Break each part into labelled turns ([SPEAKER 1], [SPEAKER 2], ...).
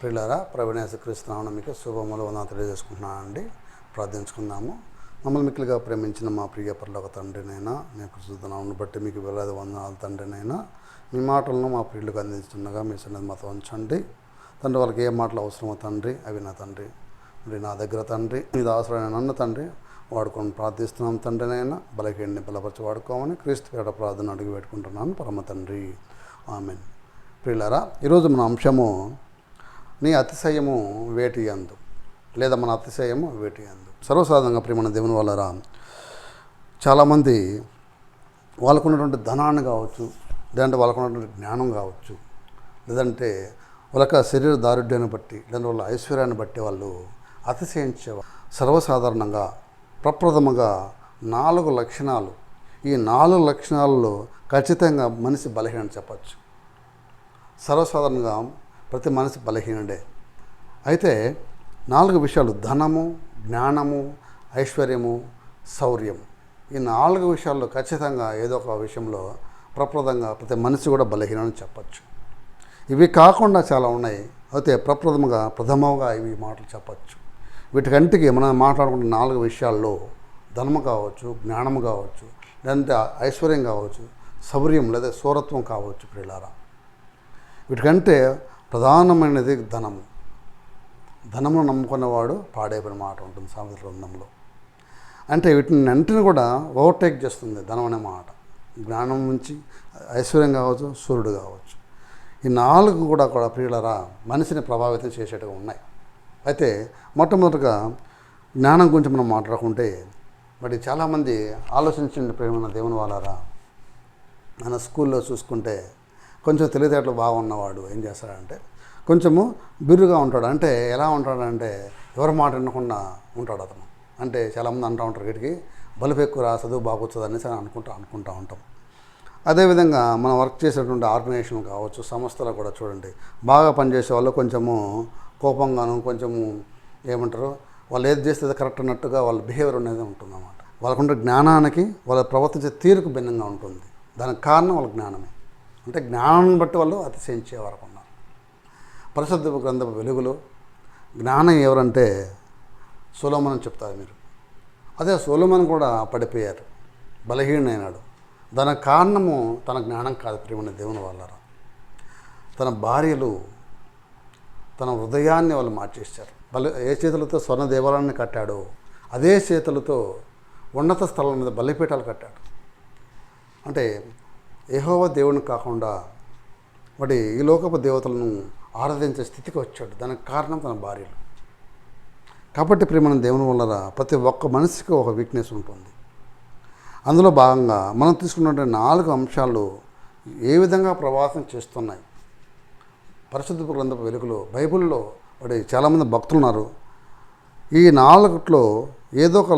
[SPEAKER 1] ప్రియులారా, ప్రవీణేశ్వరకృష్ణనామమున మీకు శుభములు వందనాలు తెలియజేసుకుంటున్నానండి. ప్రార్థించుకుందాము. మమ్మల్ని మిక్కిలిగా ప్రేమించిన మా ప్రియ పరలోక తండ్రినైనా, మీకు శుద్ధనామను బట్టి మీకు వేలాది వందనాలు తండ్రినైనా. మీ మాటలను మా ప్రియులకు అందించుండగా మీ సన్నిధి మాతో ఉంచండి తండ్రి. వాళ్ళకి ఏ మాటలు అవసరమో తండ్రి అవి నా తండ్రి నా దగ్గర తండ్రి ఇది అవసరమైన నన్ను తండ్రి వాడుకొని ప్రార్థిస్తున్నాం తండ్రినైనా. బలహీనని బలపరిచి వాడుకోమని క్రీస్తు పేట ప్రార్థన అడిగి పెట్టుకుంటున్నాను పరమ తండ్రి, ఆమెన్. ప్రియులారా, ఈరోజు మన అంశము నీ అతిశయము వేటి యందు, లేదా మన అతిశయము వేటి యందు. సర్వసాధారణంగా ప్రియమైన దేవుని వల్లరా చాలామంది వాళ్ళకున్నటువంటి ధనాన్ని కావచ్చు, లేదంటే వాళ్ళకున్నటువంటి జ్ఞానం కావచ్చు, లేదంటే వాళ్ళ శరీర దారుఢ్యాన్ని బట్టి, లేదంటే వాళ్ళ ఐశ్వర్యాన్ని బట్టి వాళ్ళు అతిశయించేవారు. సర్వసాధారణంగా ప్రప్రథమంగా 4 లక్షణాలు, ఈ 4 లక్షణాలలో ఖచ్చితంగా మనిషి బలహీనని చెప్పచ్చు. సర్వసాధారణంగా ప్రతి మనిషి బలహీనుడే. అయితే 4 విషయాలు, ధనము, జ్ఞానము, ఐశ్వర్యము, శౌర్యము, ఈ 4 విషయాల్లో ఖచ్చితంగా ఏదో ఒక విషయంలో ప్రప్రదంగా ప్రతి మనిషి కూడా బలహీనని చెప్పచ్చు. ఇవి కాకుండా చాలా ఉన్నాయి. అయితే ప్రథమంగా ఇవి మాటలు చెప్పచ్చు. వీటికంటికి మనం మాట్లాడుకున్న 4 విషయాల్లో ధనము కావచ్చు, జ్ఞానము కావచ్చు, లేదంటే ఐశ్వర్యం కావచ్చు, శౌర్యం లేదా శూరత్వం కావచ్చు. ప్రియులారా, వీటికంటే ప్రధానమైనది ధనము. ధనమును నమ్ముకున్నవాడు పాడైపోయిన మాట ఉంటుంది సామెతల గ్రంథంలో. అంటే వీటిని వెంటనే కూడా ఓవర్టేక్ చేస్తుంది ధనం అనే మాట. జ్ఞానం నుంచి ఐశ్వర్యం కావచ్చు, సూర్యుడు కావచ్చు, ఈ 4 కూడా ప్రియులరా మనిషిని ప్రభావితం చేసేట్టుగా ఉన్నాయి. అయితే మొట్టమొదటిగా జ్ఞానం గురించి మనం మాట్లాడుకుంటే, మరి చాలామంది ఆలోచించండి ప్రియమైన దేవుని వాళ్ళారా. మన స్కూల్లో చూసుకుంటే కొంచెం తెలివితేటలు బాగున్నవాడు ఏం చేస్తాడంటే కొంచెము బిర్రుగా ఉంటాడు. అంటే ఎలా ఉంటాడంటే ఎవరి మాట వినకుండా ఉంటాడు అతను. అంటే చాలామంది అంటూ ఉంటారు, వీటికి బలుపు ఎక్కువ, చదువు బాగొచ్చదు అనేసి అనుకుంటూ ఉంటాం. అదేవిధంగా మనం వర్క్ చేసేటువంటి ఆర్గనైజేషన్ కావచ్చు, సంస్థలో కూడా చూడండి, బాగా పనిచేసే వాళ్ళు కొంచెము కోపంగాను, కొంచెము ఏమంటారు, వాళ్ళు ఏది చేస్తే కరెక్ట్ అన్నట్టుగా వాళ్ళ బిహేవియర్ అనేది ఉంటుందన్నమాట. వాళ్ళకుండే జ్ఞానానికి వాళ్ళ ప్రవర్తించే తీరుకు భిన్నంగా ఉంటుంది. దానికి కారణం వాళ్ళ జ్ఞానమే. అంటే జ్ఞానాన్ని బట్టి వాళ్ళు అతిశయించే వరకు ఉన్నారు. పరిశుద్ధ గ్రంథపు వెలుగులో జ్ఞానం ఎవరంటే సొలొమోను అని చెప్తారు మీరు. అదే సొలొమోను కూడా పడిపోయారు, బలహీనైనాడు. దానికి కారణము తన జ్ఞానం కాదు ప్రియమైన దేవుని వాళ్ళరా. తన భార్యలు తన హృదయాన్ని వాళ్ళు మార్చేశారు. ఏ చేతులతో స్వర్ణ దేవాలయాన్ని కట్టాడో అదే చేతులతో ఉన్నత స్థలం మీద బలిపీఠాలు కట్టాడు. అంటే యెహోవా దేవుని కాకుండా వాడి ఈ లోకపు దేవతలను ఆరాధించే స్థితికి వచ్చాడు. దానికి కారణం తన భార్యలు. కాబట్టి ప్రియమైన దేవుని వల్ల ప్రతి ఒక్క మనిషికి ఒక వీక్నెస్ ఉంటుంది. అందులో భాగంగా మనం తీసుకున్నటువంటి 4 అంశాలు ఏ విధంగా ప్రభావితం చేస్తున్నాయి. పరిశుద్ధ గ్రంథపు వెలుగులో బైబిల్లో వాడి చాలామంది భక్తులు ఉన్నారు. ఈ 4లో ఏదో ఒక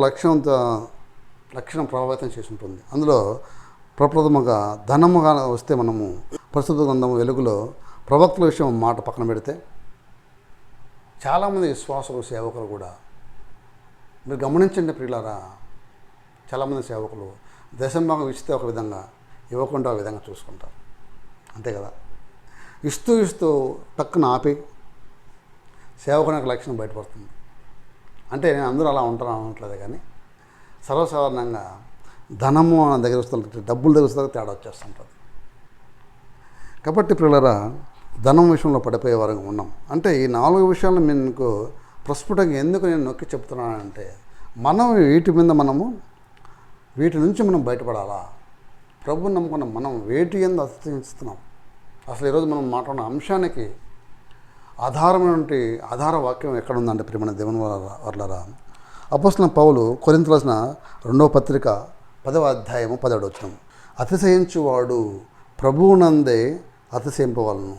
[SPEAKER 1] లక్షణం ప్రభావితం చేసి ఉంటుంది. అందులో ప్రప్రథమంగా ధనముగా వస్తే మనము పరిశుద్ధ గ్రంథము వెలుగులో ప్రవక్తల విషయం మాట పక్కన పెడితే చాలామంది విశ్వాసులు, సేవకులు కూడా మీరు గమనించండి ప్రియులారా, చాలామంది సేవకులు దశంభాగం ఇస్తే ఒక విధంగా, ఇవ్వకుండా ఒక విధంగా చూసుకుంటారు. అంతే కదా. ఇస్తూ టక్కున ఆపి సేవకునికి లక్షణం బయటపడుతుంది. అంటే నేను అందరూ అలా ఉంటాను అనట్లేదు, కానీ సర్వసాధారణంగా ధనము దగ్గర వస్తే, డబ్బుల దగ్గర వస్తే తేడా వచ్చేస్తుంటుంది. కాబట్టి ప్రియులారా, ధనం విషయంలో పడిపోయే వరకు ఉన్నాం. అంటే ఈ 4 విషయాలను మీకు ప్రస్ఫుటంగా ఎందుకు నేను నొక్కి చెప్తున్నానంటే, మనం వీటి నుంచి మనం బయటపడాలా. ప్రభువుని నమ్ముకున్న మనం వేటి యందు అతిశయిస్తున్నాం. అసలు ఈరోజు మనం మాట్లాడిన అంశానికి ఆధారమైనటువంటి ఆధార వాక్యం ఎక్కడ ఉందంటే ప్రియమైన దేవుని వర్లరా, అపోస్తలుడైన పౌలు కొరింథీయులకు రాసిన 2వ పత్రిక 10వ అధ్యాయము 17వ వచనం, అతిశయించువాడు ప్రభువునందే అతిశయింపవలను.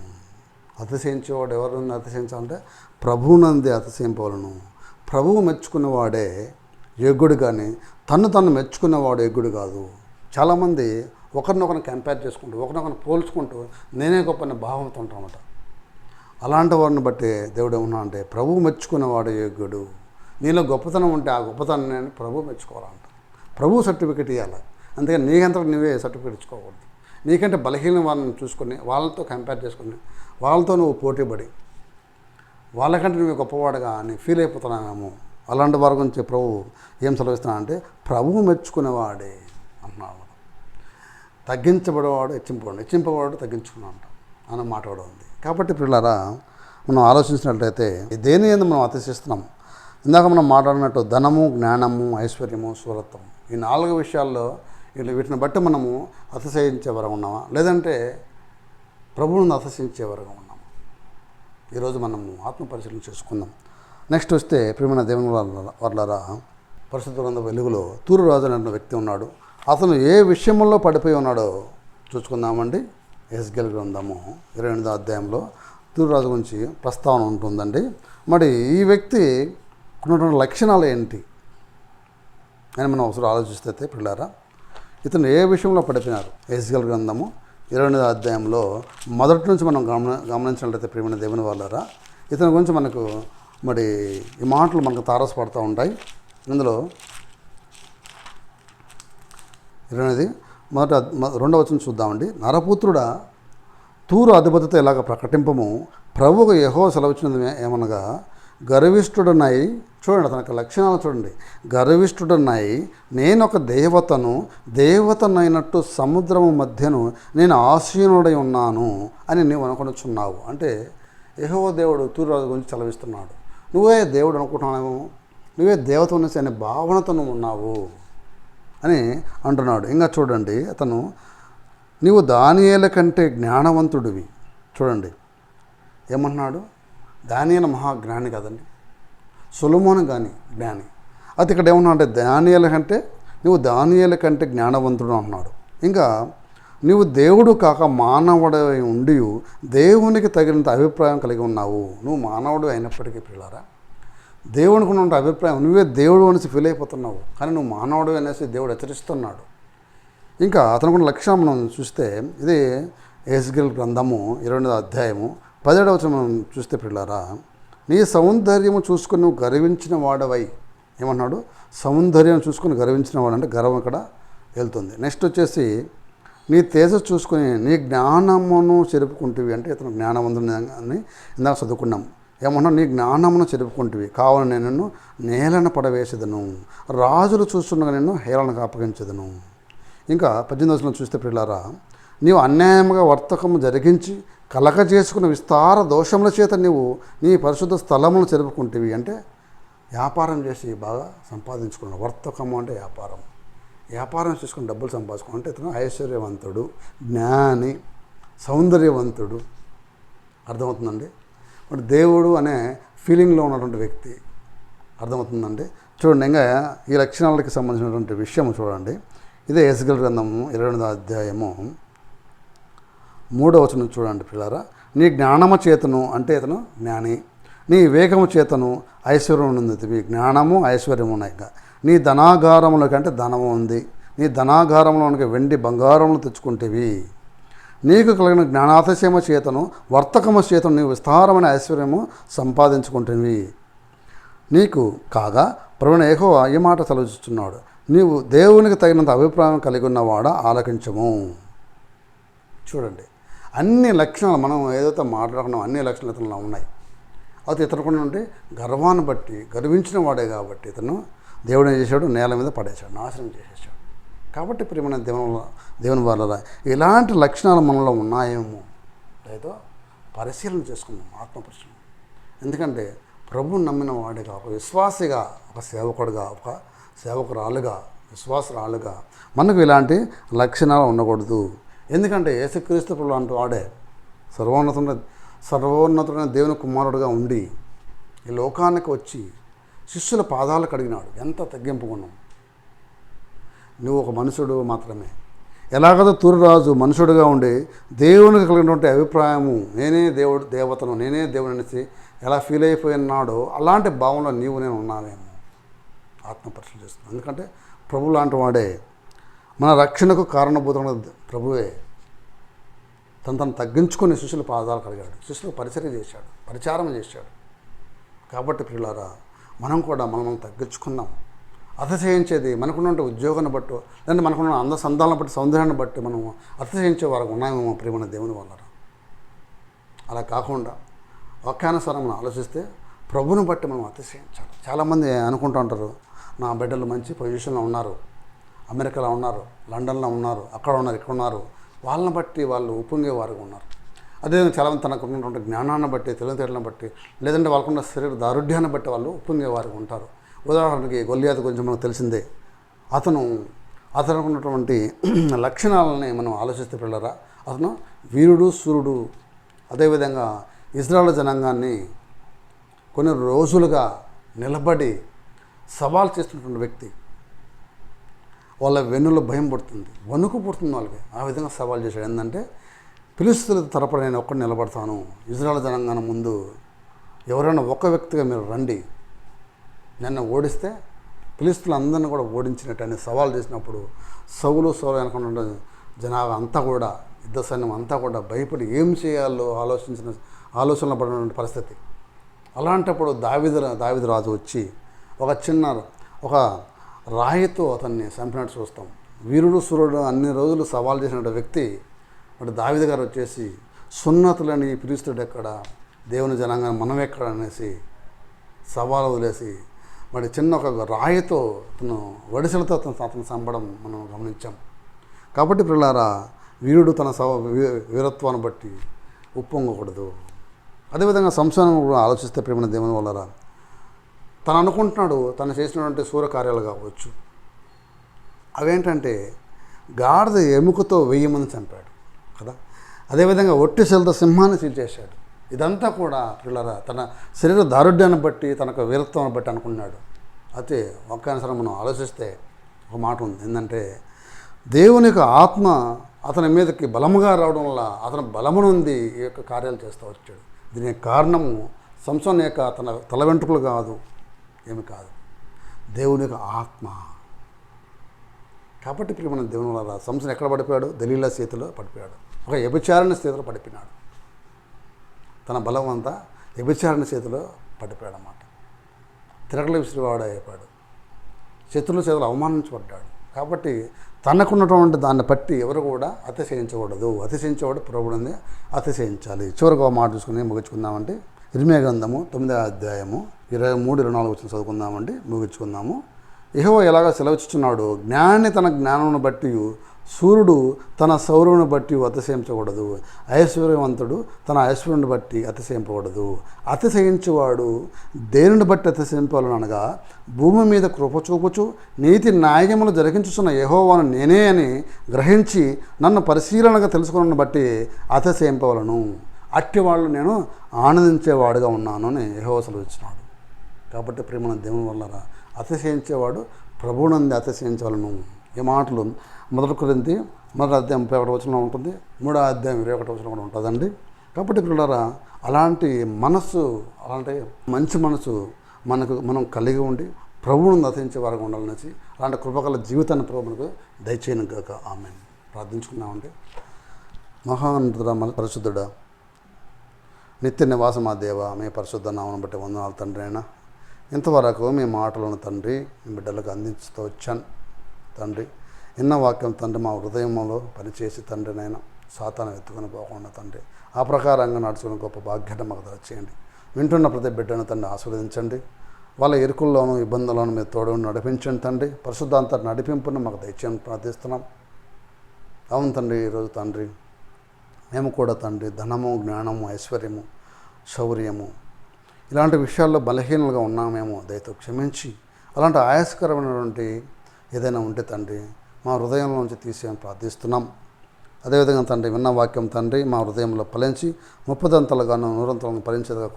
[SPEAKER 1] అతిశయించేవాడు ఎవరిని అతిశయించాలంటే ప్రభువునందే అతిశయింపవలను. ప్రభువు మెచ్చుకున్నవాడే యోగ్యుడు, కానీ తను మెచ్చుకున్నవాడు యోగ్యుడు కాదు. చాలామంది ఒకరినొకరిని కంపేర్ చేసుకుంటూ, ఒకరినొకరిని పోల్చుకుంటూ నేనే గొప్ప భావంతో ఉంటామట. అలాంటి వారిని బట్టి దేవుడు ఏమన్నా అంటే, ప్రభువు మెచ్చుకున్నవాడు యోగ్యుడు. నీలో గొప్పతనం ఉంటే ఆ గొప్పతనాన్ని ప్రభువు మెచ్చుకోవాలంట. ప్రభువు సర్టిఫికెట్ ఇవ్వాలి. అందుకని నీకంతా నువ్వే సర్టిఫికెట్ ఇచ్చుకోకూడదు. నీకంటే బలహీన వాళ్ళని చూసుకొని వాళ్ళతో కంపేర్ చేసుకొని వాళ్ళతో నువ్వు పోటీపడి వాళ్ళకంటే నువ్వు గొప్పవాడుగా అని ఫీల్ అయిపోతున్నామేమో. అలాంటి వారి గురించి ప్రభు ఏం సెలవిస్తున్నా అంటే ప్రభువు మెచ్చుకునేవాడే అంటున్నాడు. తగ్గించబడేవాడు హెచ్చింపబడేవాడు తగ్గించుకున్నాడు అన్న మాట కూడా ఉంది. కాబట్టి పిల్లరా, మనం ఆలోచించినట్లయితే దేని మీద మనం అతిశిస్తున్నాం. ఇందాక మనం మాట్లాడినట్టు ధనము, జ్ఞానము, ఐశ్వర్యము, సూరత్వం, ఈ 4 విషయాల్లో వీటిని బట్టి మనము అతిశయించే వరకు ఉన్నామా, లేదంటే ప్రభువుని అతిశయించే వరకు ఉన్నామా? ఈరోజు మనము ఆత్మ పరిశీలన చేసుకుందాం. నెక్స్ట్ వస్తే ప్రియమైన దేవుని వాళ్ళరా, పరిశుద్ధ గ్రంథ వెలుగులో తూరు రాజు అనే వ్యక్తి ఉన్నాడు. అతను ఏ విషయంలో పడిపోయి ఉన్నాడో చూసుకుందామండి. ఎహెజ్కేలు గ్రంథము 28వ అధ్యాయంలో తూరు రాజు గురించి ప్రస్తావన ఉంటుందండి. మరి ఈ వ్యక్తి ఉన్నటువంటి లక్షణాలు ఏంటి అని మనం ఒకసారి ఆలోచిస్తే పిల్లారా, ఇతను ఏ విషయంలో పడిపోయినారు? ఎహెజ్కేలు గ్రంథము 28వ అధ్యాయంలో మొదటి నుంచి మనం గమనించినట్లయితే ప్రియమైన దేవుని వాళ్ళారా, ఇతని గురించి మనకు మరి ఈ మాటలు మనకు తారసపడుతూ ఉంటాయి. ఇందులో 28 2వ వచనం చూద్దామండి. నరపుత్రుడా, తూరు అధిపతితో ఇలాగ ప్రకటింపము, ప్రభువుకు యెహోవా సెలవిచ్చినది ఏమనగా, గర్విష్ఠుడనై, చూడండి అతనికి లక్షణాలు చూడండి, గర్విష్ఠుడనై నేను ఒక దేవతనైనట్టు సముద్రము మధ్యను నేను ఆసీనుడై ఉన్నాను అని నీవు అనుకొనుచున్నావు. అంటే యెహోవా దేవుడు తూరు రాజు గురించి సెలవిస్తున్నాడు. నువ్వే దేవుడు అనుకుంటున్నావు, నువ్వే దేవత ఉన్నసి అనే భావనతో నువ్వు ఉన్నావు అని అంటున్నాడు. ఇంకా చూడండి, అతను నీవు దానియేలు కంటే జ్ఞానవంతుడివి. చూడండి ఏమన్నాడు, దానియేలు మహాజ్ఞాని కదండి, సొలొమోను కానీ జ్ఞాని. అది ఇక్కడ ఏమన్నా అంటే దానియేలు కంటే నువ్వు దానియేలు కంటే జ్ఞానవంతుడు అంటున్నాడు. ఇంకా నువ్వు దేవుడు కాక మానవుడై ఉండి దేవునికి తగినంత అభిప్రాయం కలిగి ఉన్నావు. నువ్వు మానవుడు అయినప్పటికీ పిల్లారా, దేవునికి ఉన్నటువంటి అభిప్రాయం, నువ్వే దేవుడు అనేసి ఫీల్ అయిపోతున్నావు, కానీ నువ్వు మానవుడు అనేసి దేవుడు హెచ్చరిస్తున్నాడు. ఇంకా అతనుకున్న లక్ష్యం మనం చూస్తే, ఇది ఎహెజ్కేలు గ్రంథము 28వ అధ్యాయము 17వ వచనం మనం చూస్తే పిల్లారా, నీ సౌందర్యము చూసుకుని నువ్వు గర్వించిన వాడవై, ఏమన్నాడు, సౌందర్యం చూసుకుని గర్వించిన వాడు అంటే గర్వం ఇక్కడ వెళ్తుంది. నెక్స్ట్ వచ్చేసి నీ తేజస్సు చూసుకుని నీ జ్ఞానమును చెరుపుకుంటువి, అంటే ఇతను జ్ఞానవంతుని అని ఇందాక చదువుకున్నాం. ఏమన్నా నీ జ్ఞానమును చెరుపుకుంటువి, కావాలని నేను నిన్ను నేలను పడవేసేదను, రాజులు చూస్తుండగా నిన్ను హేళనకు అప్పగించదను. ఇంకా 18వ వచనం చూస్తే పిల్లారా, నీవు అన్యాయంగా వర్తకము జరిగించి కలక చేసుకున్న విస్తార దోషముల చేత నీవు నీ పరిశుద్ధ స్థలమును చెరుపుకుంటువి, అంటే వ్యాపారం చేసి బాగా సంపాదించుకున్నాడు. వర్తకము అంటే వ్యాపారం చేసుకుని డబ్బులు సంపాదించుకున్నాడు. అంటే ఇతను ఐశ్వర్యవంతుడు, జ్ఞాని, సౌందర్యవంతుడు. అర్థమవుతుందండి. మరి దేవుడు అనే ఫీలింగ్లో ఉన్నటువంటి వ్యక్తి. అర్థమవుతుందండి. చూడండి, ఇంకా ఈ లక్షణాలకి సంబంధించినటువంటి విషయం చూడండి. ఇదే ఎహెజ్కేలు గ్రంథము 28వ అధ్యాయము 3వ వచనం చూడండి పిల్లారా, నీ జ్ఞానము చేతను, అంటే ఇతను జ్ఞాని, నీ వివేకము చేతను ఐశ్వర్యం ఉంది. జ్ఞానము ఐశ్వర్యము ఉన్నాయి. నీ ధనాగారముల కంటే ధనము ఉంది, నీ ధనాగారంలోనికి వెండి బంగారములు తెచ్చుకుంటేవి. నీకు కలిగిన జ్ఞానాతిశయము చేతను వర్తకము చేతను నీవు విస్తారమైన ఐశ్వర్యము సంపాదించుకుంటువి. నీకు కాగా ప్రభువైన యెహోవా ఈ మాట సెలవిస్తున్నాడు, నీవు దేవునికి తగినంత అభిప్రాయం కలిగి ఉన్నవాడా ఆలకించము. చూడండి, అన్ని లక్షణాలు మనం ఏదైతే మాట్లాడుకున్నాం అన్ని లక్షణాలు ఇతనిలో ఉన్నాయి. అది ఇతనుకుండా ఉంటే గర్వాన్ని బట్టి గర్వించిన వాడే కాబట్టి ఇతను దేవుడు ఏం చేశాడు, నేల మీద పడేశాడు, నాశనం చేసేసాడు. కాబట్టి ప్రియమైన దేవుని వల్ల ఇలాంటి లక్షణాలు మనలో ఉన్నాయేమో లేదో పరిశీలన చేసుకుందాం, ఆత్మపరిశీలన. ఎందుకంటే ప్రభువుని నమ్మిన వాడిగా, ఒక విశ్వాసిగా, ఒక సేవకుడుగా, ఒక సేవకురాలుగా, విశ్వాసరాలుగా మనకు ఇలాంటి లక్షణాలు ఉండకూడదు. ఎందుకంటే యేసుక్రీస్తు ప్రభువు లాంటి వాడే సర్వోన్నతుడైన దేవుని కుమారుడుగా ఉండి ఈ లోకానికి వచ్చి శిష్యుల పాదాలు కడిగినాడు. ఎంత తగ్గింపుగా ఉన్నాం. నువ్వు ఒక మనుషుడు మాత్రమే. ఎలాగదో తూరురాజు మనుషుడుగా ఉండి దేవునికి కలిగినటువంటి అభిప్రాయము, నేనే దేవతను, నేనే దేవుని అనేసి ఎలా ఫీల్ అయిపోయినాడో అలాంటి భావంలో నీవు నేను ఉన్నావేమో ఆత్మపరిశీలన చేస్తున్నాను. ఎందుకంటే ప్రభు లాంటి వాడే, మన రక్షణకు కారణభూతమైన ప్రభువే తను తగ్గించుకొని శిష్యుల పాదాలు కడిగాడు, శిష్యులకు పరిచారం చేశాడు. కాబట్టి ప్రియులారా, మనం కూడా మనం తగ్గించుకుందాం. అతిశయించేది మనకున్నటువంటి ఉద్యోగాన్ని బట్టి, లేదంటే మనకున్న అందసందాలను బట్టి, సౌందర్యాన్ని బట్టి మనం అతిశయించే వారికి ఉన్నామేమో ప్రియమైన దేవుని వల్ల. అలా కాకుండా వాక్యానుసారం మనం ఆలోచిస్తే ప్రభువుని బట్టి మనం అతిశయించాలి. చాలామంది అనుకుంటూ ఉంటారు, నా బిడ్డలు మంచి పొజిషన్లో ఉన్నారు, అమెరికాలో ఉన్నారు, లండన్లో ఉన్నారు, అక్కడ ఉన్నారు, ఇక్కడ ఉన్నారు, వాళ్ళని బట్టి వాళ్ళు ఉప్పొంగేవారుగా ఉన్నారు. అదేవిధంగా చాలామంది తనకు ఉన్నటువంటి జ్ఞానాన్ని బట్టి, తెలివితేటలను బట్టి, లేదంటే వాళ్ళకున్న శరీర దారుఢ్యాన్ని బట్టి వాళ్ళు ఉప్పొంగేవారుగా ఉంటారు. ఉదాహరణకి గొల్లియాతు గురించి మనకు తెలిసిందే. అతనికి ఉన్నటువంటి లక్షణాలని మనం ఆలోచిస్తే పిల్లరా, అతను వీరుడు, సూర్యుడు. అదేవిధంగా ఇజ్రాయేల్ జనాంగాన్ని కొన్ని రోజులుగా నిలబడి సవాల్ చేస్తున్నటువంటి వ్యక్తి. వాళ్ళ వెన్నులో భయం పుడుతుంది, వణుకు పుడుతుంది వాళ్ళకి. ఆ విధంగా సవాల్ చేశాడు. ఏంటంటే, ఫిలిష్తీయుల తరపున నేను ఒక్కడు నిలబడతాను, ఇజ్రాయేల్ జనాంగాన్ని ముందు ఎవరైనా ఒక వ్యక్తిగా మీరు రండి, నన్ను ఓడిస్తే ఫిలిష్తీయులు అందరినీ కూడా ఓడించినట్టు అని సవాల్ చేసినప్పుడు సౌలు అనుకున్న జనాభా అంతా కూడా, యుద్ధ సైన్యం అంతా కూడా భయపడి ఏం చేయాలో ఆలోచనలో పడిన పరిస్థితి. అలాంటప్పుడు దావీదు రాజు వచ్చి ఒక రాయితో అతన్ని చంపినట్టు చూస్తాం. వీరుడు, సూర్యుడు అన్ని రోజులు సవాల్ చేసిన వ్యక్తి మరి దావీదు గారు వచ్చేసి, సున్నతులని ఈ ఫిలిష్తీయుడు ఎక్కడ, దేవుని జనాంగాన్ని మనం ఎక్కడ అనేసి సవాలు వదిలేసి మరి ఒక రాయితో అతను వడిసెలతో అతను చంపడం మనం గమనించాం. కాబట్టి పిల్లారా, వీరుడు తన వీరత్వాన్ని బట్టి ఉప్పొంగకూడదు. అదేవిధంగా సంసోను కూడా ఆలోచిస్తే ప్రేమ దేవుని వల్లరా, తను అనుకుంటున్నాడు తను చేసినటువంటి సూర్యకార్యాలు కావచ్చు, అవేంటంటే గాడిద ఎముకతో 1000 మంది చంపాడు కదా. అదేవిధంగా ఒట్టిసెలతో సింహాన్ని చీల్చేశాడు. ఇదంతా కూడా పిల్లరా తన శరీర దారుఢ్యాన్ని బట్టి, తనకు వీరత్వాన్ని బట్టి అనుకున్నాడు. అయితే ఒక్కసారి మనం ఆలోచిస్తే ఒక మాట ఉంది. ఏంటంటే, దేవుని యొక్క ఆత్మ అతని మీదకి బలముగా రావడం వల్ల అతను బలమునుంది ఈ యొక్క కార్యాలు చేస్తూ వచ్చాడు. దీనికి కారణము సంసోను యొక్క తల వెంట్రుకలు కాదు, ఏమి కాదు, దేవుని యొక్క ఆత్మ. కాబట్టి ఇప్పుడు మన దేవుని వల్ల సంసోను ఎక్కడ పడిపోయాడు? దలీలా చేతిలో పడిపోయాడు. ఒక వ్యభిచారణ స్థితిలో పడిపోయినాడు. తన బలం అంతా వ్యభిచారణ చేతిలో పడిపోయాడు అన్నమాట. తిరగల విసిరివాడు అయిపోయాడు. శత్రువుల చేతులు అవమానించబడ్డాడు. కాబట్టి తనకున్నటువంటి దాన్ని బట్టి ఎవరు కూడా అతిశయించకూడదు. అతిశయించేవాడు ప్రభువుని అతిశయించాలి. చివరికి ఒక మాట చూసుకుని ముగించుకుందామంటే, ఇర్మీయా గ్రంథము 9వ అధ్యాయము 23-24 వచ్చిన చదువుకుందామండి, ముగించుకుందాము. యెహోవా ఎలాగ సెలవిచ్చుచున్నాడు, జ్ఞాని తన జ్ఞానమును బట్టి, సూర్యుడు తన సౌర్యమును బట్టి అతిశయించకూడదు, ఐశ్వర్యవంతుడు తన ఐశ్వర్యుని బట్టి అతిశయింపకూడదు. అతిశయించువాడు దేనిని బట్టి అతిశయింపాలని అనగా, భూమి మీద కృప చూపుచు నీతి న్యాయములు జరిగించుచున్న యెహోవాను నేనే అని గ్రహించి నన్ను పరిశీలనగా తెలుసుకున్న బట్టి అతిశయింపవలను. అట్టివాళ్ళు నేను ఆనందించేవాడుగా ఉన్నాను అని యెహోవా సెలవిచ్చినాడు. కాబట్టి ప్రేమ దేవుని వల్ల అతిశయించేవాడు ప్రభువునందు అతిశయించవలను. ఈ మాటలు 1 కొరింథీ 1వ అధ్యాయం 31 వచనంలో ఉంటుంది, 3వ అధ్యాయం 21వ వచనంలో కూడా ఉంటుందండి. కాబట్టి పిల్లరా, అలాంటి మనస్సు, అలాంటి మంచి మనసు మనం కలిగి ఉండి ప్రభువును అతిశయించే వారికి ఉండాలనేసి, అలాంటి కృపగల జీవితాన్ని ప్రభు మనకు దయచేయను గాక. ఆమేన్. ప్రార్థించుకున్నామండి. మహానంతుడా, మన పరిశుద్ధుడా, నిత్య నివాసం మా దేవ, మీ పరిశుద్ధ నామను బట్టి వందనాలు తండ్రి. అయినా ఇంతవరకు మీ మాటలను తండ్రి మీ బిడ్డలకు అందించుతూ వచ్చాను తండ్రి. ఇన్న వాక్యం తండ్రి మా హృదయంలో పనిచేసి తండ్రి నైనా సాతాను ఎత్తుకొని పోకుండా తండ్రి ఆ ప్రకారంగా నడుచుకుని గొప్ప భాగ్యత మాకు దయచేయండి. వింటున్న ప్రతి బిడ్డను తండ్రి ఆశీర్వదించండి. వాళ్ళ ఇరుకుల్లోనూ ఇబ్బందుల్లోనూ మీరు తోడు నడిపించండి తండ్రి. పరిశుద్ధాంత నడిపింపును మాకు దయచేయని ప్రార్థిస్తున్నాం. అవును తండ్రి, ఈరోజు తండ్రి మేము కూడా తండ్రి ధనము, జ్ఞానము, ఐశ్వర్యము, శౌర్యము ఇలాంటి విషయాల్లో బలహీనలుగా ఉన్నామేమో దయతో క్షమించి, అలాంటి ఆయాసకరమైనటువంటి ఏదైనా ఉంటే తండ్రి మా హృదయంలోంచి తీసేయని ప్రార్థిస్తున్నాం. అదేవిధంగా తండ్రి విన్న వాక్యం తండ్రి మా హృదయంలో ఫలించి 30 అంతలుగాను 100 అంతలుగా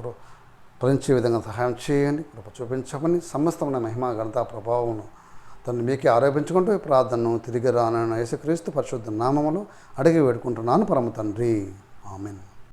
[SPEAKER 1] ఫలించే విధంగా సహాయం చేయండి, కృప చూపించమని సమస్తమైన మహిమ ఘనత ప్రభావం తండ్రి మీకే ఆరోపించుకుంటూ ఈ ప్రార్థనను తిరిగి రానైన యేసుక్రీస్తు పరిశుద్ధ నామములో అడిగి వేడుకుంటున్నాను పరమ తండ్రి. ఆమేన్.